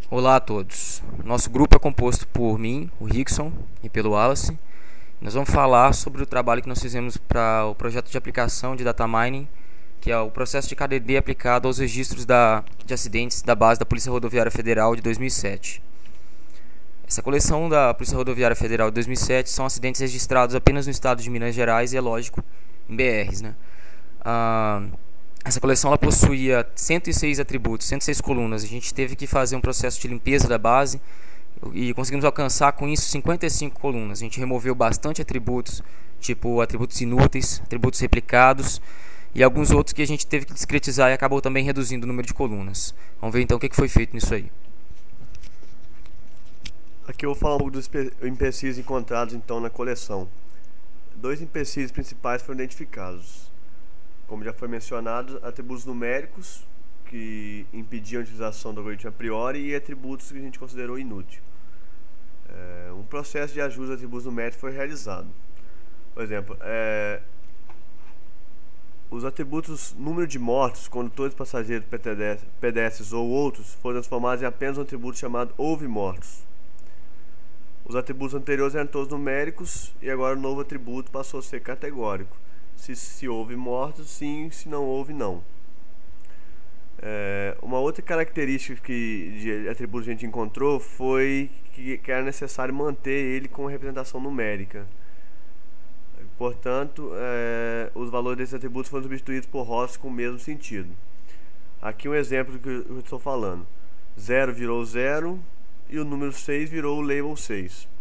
Olá a todos. Nosso grupo é composto por mim, o Rickson, e pelo Wallace. Nós vamos falar sobre o trabalho que nós fizemos para o projeto de aplicação de data mining, que é o processo de KDD aplicado aos registros de acidentes da base da Polícia Rodoviária Federal de 2007. Essa coleção da Polícia Rodoviária Federal de 2007 são acidentes registrados apenas no estado de Minas Gerais e, é lógico, em BRs, né? Essa coleção ela possuía 106 atributos, 106 colunas. A gente teve que fazer um processo de limpeza da base e conseguimos alcançar com isso 55 colunas. A gente removeu bastante atributos, tipo atributos inúteis, atributos replicados e alguns outros que a gente teve que discretizar e acabou também reduzindo o número de colunas. Vamos ver então o que foi feito nisso aí. Aqui eu vou falar um pouco dos empecilhos encontrados então na coleção. Dois empecilhos principais foram identificados. Como já foi mencionado, atributos numéricos que impediam a utilização do algoritmo a priori e atributos que a gente considerou inútil. Um processo de ajuste de atributos numéricos foi realizado. Por exemplo, os atributos número de mortos, condutores, passageiros, pedestres ou outros foram transformados em apenas um atributo chamado houve mortos. Os atributos anteriores eram todos numéricos e agora o novo atributo passou a ser categórico. Se houve mortos, sim; se não houve, não. Uma outra característica de atributo que a gente encontrou foi que era necessário manter ele com representação numérica. Portanto, os valores desses atributos foram substituídos por rótulos com o mesmo sentido. Aqui um exemplo do que eu estou falando. 0 virou 0 e o número 6 virou o label 6.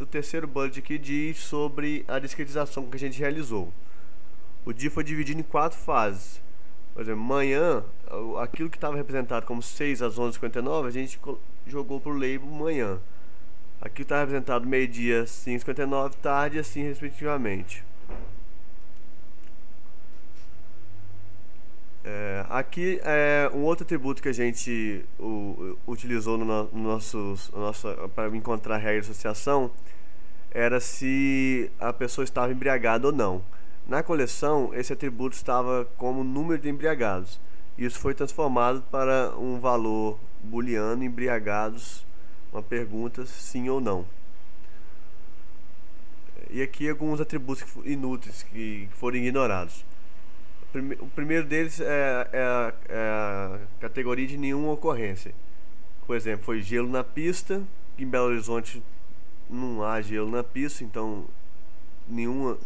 O terceiro bullet aqui diz sobre a discretização que a gente realizou. O dia foi dividido em 4 fases. Por exemplo, manhã, aquilo que estava representado como 6 às 11h59, a gente jogou para o label manhã. Aqui está representado meio-dia, 5h59, tarde e assim respectivamente. Aqui um outro atributo que a gente utilizou para encontrar regra de associação era se a pessoa estava embriagada ou não. Na coleção, esse atributo estava como número de embriagados. Isso foi transformado para um valor booleano, embriagados, uma pergunta sim ou não. E aqui alguns atributos inúteis que foram ignorados. O primeiro deles é a categoria de nenhuma ocorrência. Por exemplo, foi gelo na pista. Em Belo Horizonte não há gelo na pista, então nenhum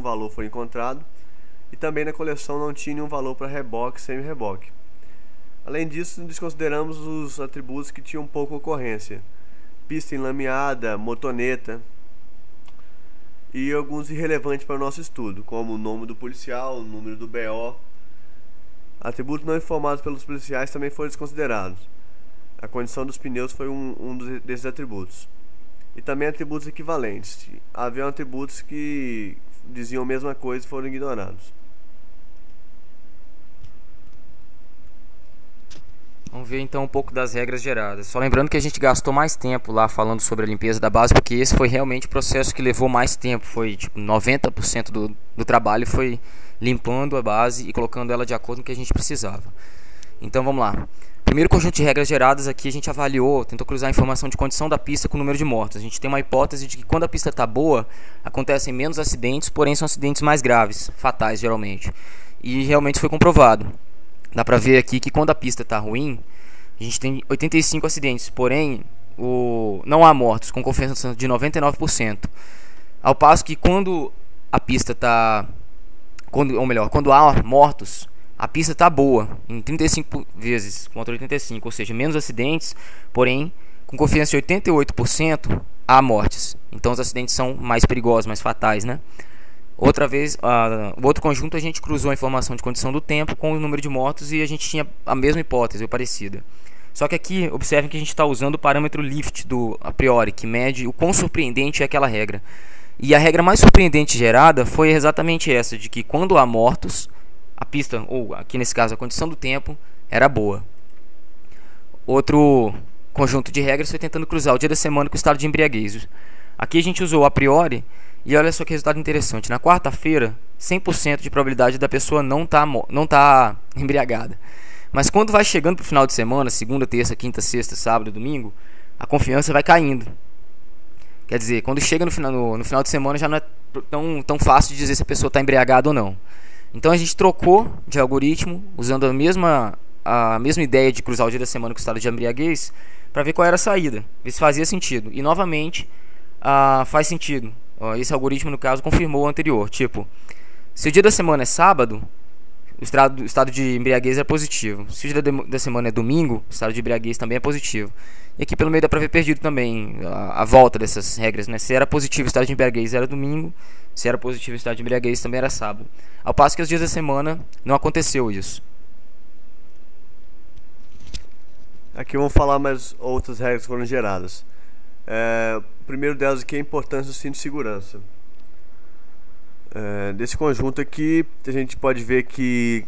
valor foi encontrado. E também na coleção não tinha nenhum valor para reboque e semi-reboque. Além disso, desconsideramos os atributos que tinham pouca ocorrência: pista enlameada, motoneta, e alguns irrelevantes para o nosso estudo, como o nome do policial, o número do BO. Atributos não informados pelos policiais também foram desconsiderados. A condição dos pneus foi desses atributos. E também atributos equivalentes. Havia atributos que diziam a mesma coisa e foram ignorados. Vamos ver então um pouco das regras geradas. Só lembrando que a gente gastou mais tempo lá falando sobre a limpeza da base, porque esse foi realmente o processo que levou mais tempo. Foi tipo 90% do trabalho foi limpando a base e colocando ela de acordo com o que a gente precisava. Então vamos lá. Primeiro conjunto de regras geradas aqui a gente avaliou, tentou cruzar a informação de condição da pista com o número de mortos. A gente tem uma hipótese de que quando a pista está boa, acontecem menos acidentes, porém são acidentes mais graves, fatais geralmente. E realmente foi comprovado. Dá pra ver aqui que quando a pista está ruim, a gente tem 85 acidentes, porém não há mortos, com confiança de 99%. Ao passo que quando a pista está... quando há mortos, a pista está boa, em 35 vezes contra 85, ou seja, menos acidentes, porém, com confiança de 88%, há mortes. Então os acidentes são mais perigosos, mais fatais, né? Outra vez, o outro conjunto a gente cruzou a informação de condição do tempo com o número de mortos e a gente tinha a mesma hipótese, ou parecida. Só que aqui, observem que a gente está usando o parâmetro lift do a priori, que mede o quão surpreendente é aquela regra. E a regra mais surpreendente gerada foi exatamente essa, de que quando há mortos, a pista, ou aqui nesse caso a condição do tempo, era boa. Outro conjunto de regras foi tentando cruzar o dia da semana com o estado de embriaguez. Aqui a gente usou a priori. E olha só que resultado interessante. Na quarta-feira, 100% de probabilidade da pessoa não tá embriagada. Mas quando vai chegando pro final de semana, segunda, terça, quinta, sexta, sábado, domingo, a confiança vai caindo. Quer dizer, quando chega no final de semana já não é tão fácil de dizer se a pessoa está embriagada ou não. Então a gente trocou de algoritmo, usando a mesma ideia de cruzar o dia da semana com o estado de embriaguez, para ver qual era a saída, ver se fazia sentido. E novamente faz sentido. Esse algoritmo, no caso, confirmou o anterior. Tipo, se o dia da semana é sábado, o estado de embriaguez é positivo. Se o dia da semana é domingo, o estado de embriaguez também é positivo. E aqui pelo meio dá pra ver perdido também a volta dessas regras, né? Se era positivo o estado de embriaguez era domingo, se era positivo o estado de embriaguez também era sábado. Ao passo que os dias da semana não aconteceu isso. Aqui vamos falar mais outras regras que foram geradas. O primeiro delas aqui é a importância do cinto de segurança. Desse conjunto aqui, a gente pode ver que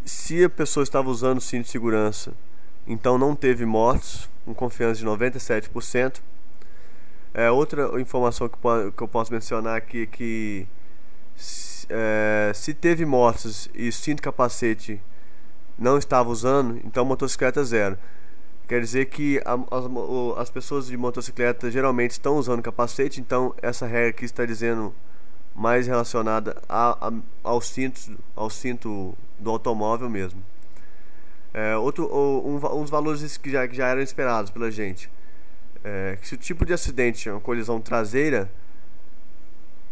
se a pessoa estava usando o cinto de segurança, então não teve mortos, com confiança de 97%. Outra informação que eu posso mencionar aqui é que se teve mortos e o cinto capacete não estava usando, então motocicleta zero. Quer dizer que as pessoas de motocicleta geralmente estão usando capacete, então essa regra aqui está dizendo mais relacionada ao cinto do automóvel mesmo. Uns valores que já eram esperados pela gente. Que se o tipo de acidente é uma colisão traseira,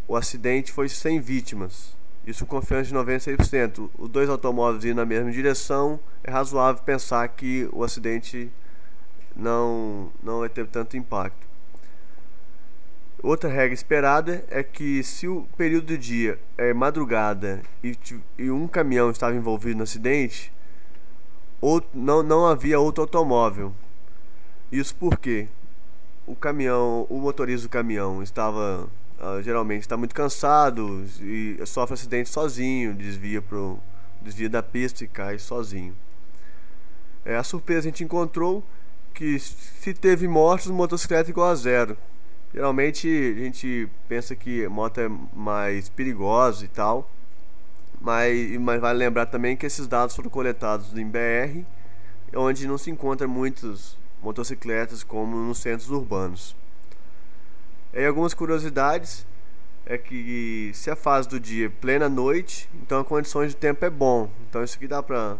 o acidente foi sem vítimas. Isso com confiança de 96%. Os dois automóveis indo na mesma direção, é razoável pensar que o acidente não vai ter tanto impacto. Outra regra esperada é que se o período do dia é madrugada e um caminhão estava envolvido no acidente, não havia outro automóvel. Isso porque o motorista do caminhão geralmente está muito cansado e sofre acidente sozinho, desvia da pista e cai sozinho. A surpresa a gente encontrou que se teve mortes, motocicleta igual a zero. Geralmente a gente pensa que moto é mais perigosa e tal, mas vale lembrar também que esses dados foram coletados em BR, onde não se encontra muitas motocicletas como nos centros urbanos. E algumas curiosidades é que se a fase do dia é plena noite, então as condições de tempo é bom. Então isso aqui dá para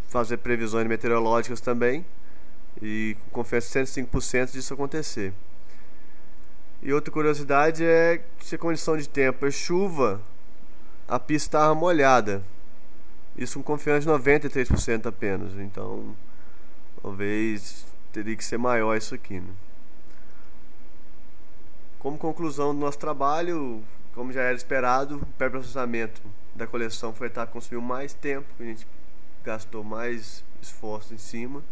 fazer previsões meteorológicas também, e com confiança de 105% disso acontecer. E outra curiosidade é que se a condição de tempo é chuva, a pista estava molhada. Isso com confiança de 93% apenas. Então, talvez teria que ser maior isso aqui, né? Como conclusão do nosso trabalho, como já era esperado, o pré-processamento da coleção foi estar consumiu mais tempo, a gente gastou mais esforço em cima.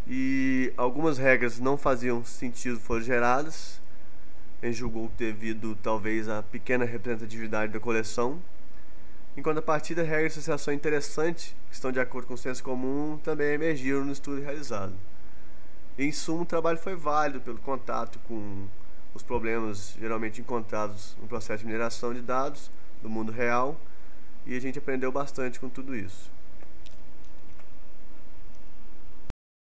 E algumas regras não faziam sentido, foram geradas. A gente julgou devido talvez à pequena representatividade da coleção, enquanto a partir da regra de associação interessante, que estão de acordo com o senso comum, também emergiram no estudo realizado. Em suma, o trabalho foi válido pelo contato com os problemas geralmente encontrados no processo de mineração de dados do mundo real, e a gente aprendeu bastante com tudo isso.